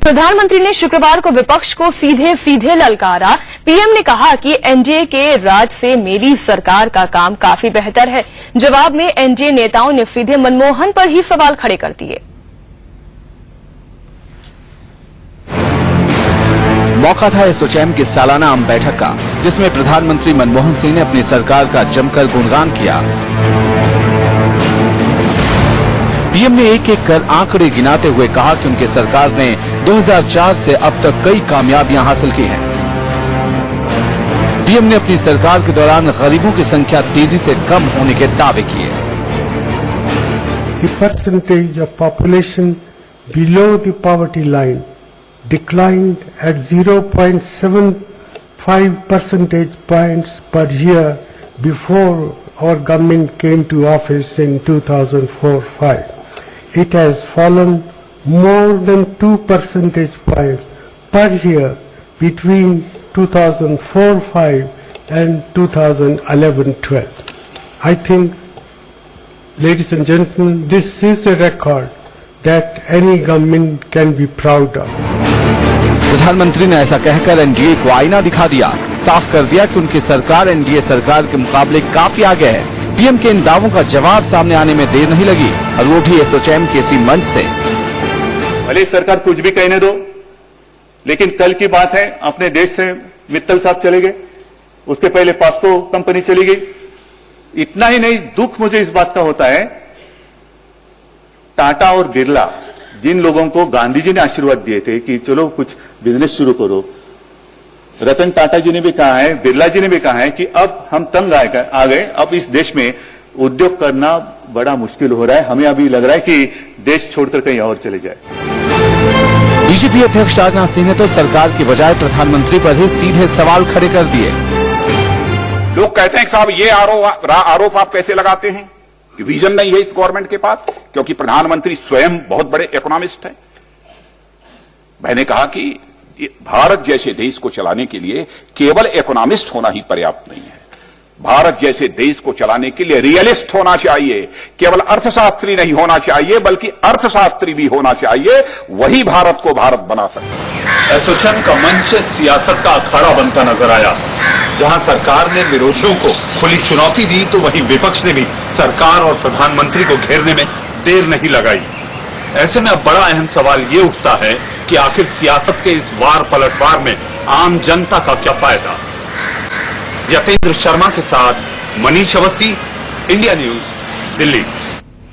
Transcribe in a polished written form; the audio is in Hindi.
प्रधानमंत्री ने शुक्रवार को विपक्ष को सीधे ललकारा। पीएम ने कहा कि एनडीए के राज से मेरी सरकार का काम काफी बेहतर है। जवाब में एनडीए नेताओं ने सीधे मनमोहन पर ही सवाल खड़े कर दिए। मौका था एसोचैम की सालाना आम बैठक का, जिसमें प्रधानमंत्री मनमोहन सिंह ने अपनी सरकार का जमकर गुणगान किया। पीएम ने एक एक कर आंकड़े गिनाते हुए कहा कि उनकी सरकार ने 2004 से अब तक कई कामयाबियां हासिल की हैं। पीएम ने अपनी सरकार के दौरान गरीबों की संख्या तेजी से कम होने के दावे किए। The percentage of population below the poverty line declined at 0.75 percentage points per year before our government came to office in 2004-05. It has fallen more than 2 percentage points per year between 2004-05 and 2011-12. I think, ladies and gentlemen, this is a record that any government can be proud of. प्रधानमंत्री ने ऐसा कहकर एनडीए को आईना दिखा दिया, साफ कर दिया कि उनकी सरकार एनडीए सरकार के मुकाबले काफी आगे है। पीएम के इन दावों का जवाब सामने आने में देर नहीं लगी, और वो भी एसोचैम के इसी मंच से। भले सरकार कुछ भी कहने दो, लेकिन कल की बात है, अपने देश से मित्तल साहब चले गए, उसके पहले पॉस्को कंपनी चली गई। इतना ही नहीं, दुख मुझे इस बात का होता है, टाटा और बिरला, जिन लोगों को गांधी जी ने आशीर्वाद दिए थे कि चलो कुछ बिजनेस शुरू करो, रतन टाटा जी ने भी कहा है, बिरला जी ने भी कहा है कि अब हम तंग आ गए, अब इस देश में उद्योग करना बड़ा मुश्किल हो रहा है, हमें अभी लग रहा है कि देश छोड़कर कहीं और चले जाए। बीजेपी अध्यक्ष राजनाथ सिंह ने तो सरकार की बजाय प्रधानमंत्री पर ही सीधे सवाल खड़े कर दिए। लोग कहते हैं कि साहब ये आरोप आप कैसे लगाते हैं कि विजन नहीं है इस गवर्नमेंट के पास, क्योंकि प्रधानमंत्री स्वयं बहुत बड़े इकोनॉमिस्ट हैं। मैंने कहा कि भारत जैसे देश को चलाने के लिए केवल इकोनॉमिस्ट होना ही पर्याप्त नहीं है। भारत जैसे देश को चलाने के लिए रियलिस्ट होना चाहिए, केवल अर्थशास्त्री नहीं होना चाहिए बल्कि अर्थशास्त्री भी होना चाहिए, वही भारत को भारत बना सकता है। एसोचैम का मंच सियासत का अखाड़ा बनता नजर आया। जहां सरकार ने विरोधियों को खुली चुनौती दी, तो वहीं विपक्ष ने भी सरकार और प्रधानमंत्री को घेरने में देर नहीं लगाई। ऐसे में अब बड़ा अहम सवाल ये उठता है कि आखिर सियासत के इस वार पलटवार में आम जनता का क्या फायदा। यतेंद्र शर्मा के साथ मनीष अवस्थी, इंडिया न्यूज, दिल्ली।